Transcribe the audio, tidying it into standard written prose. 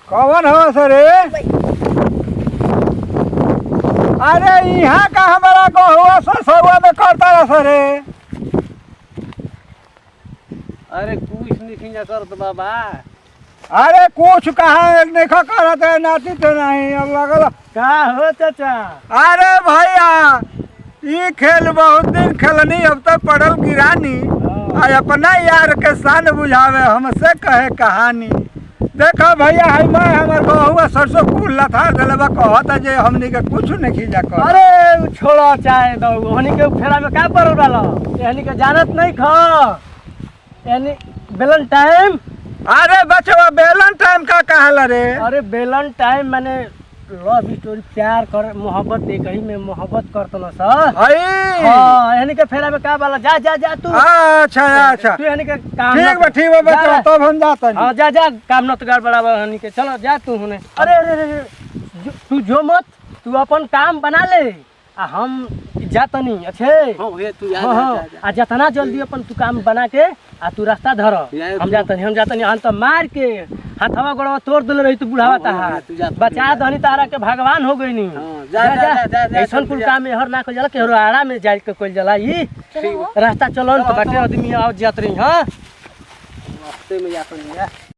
कौन हो सरे? अरे यहाँ का हमारा गहुआ ससुआ में करता रहा सरे। अरे कुछ नहीं करत बाबा। अरे कुछ कहा देखा करत है नाती तो नहीं अब लगल। का हो चाचा? अरे भैया ये खेल बहुत दिन खेलनी अब तो पड़ल गिरानी और अपना यार के सान बुझावे हमसे कहे कहानी। देखा भैया है मैं हमार बहुआ सरसों कुल लथा दिलवा कहता जे हमनी के कुछ नहीं खींचा कर। अरे छोड़ो चाहे दो हनी के फेरा में का पड़ल वाला हनी के जानत नहीं खा यानी बेलन टाइम। अरे बचवा बेलन टाइम का कहला रे? अरे बेलन टाइम माने लव स्टोरी प्यार कर मोहब्बत एक ही में मोहब्बत करत न सा। हां यानी के फेरा में का वाला जा जा जा तू। अच्छा अच्छा तू यानी के काम ठीक बा बचवा तब हम जाता हां जा जा काम न तो गड़बड़ा हनी के चलो जा तू हुने। अरे अरे अरे तू जो मत तू अपन काम बना ले आ हम जातनी अच्छे। हां हे तू जा आ जतना जल्दी अपन तू काम बना के आ तू रास्ता धर। हम जातनी हम तो मार के हाथवा गोड़वा तोड़ देले रही तू बुढ़ावा ताहा बचा दहनी तारा के भगवान हो गई नी। जा ऐसन कुल काम हर ना कइला के आड़ा में जाय के कइल जाला ई रास्ता चलन तो बाटे आदमी आओ जात रही। हां रास्ते में जातनी।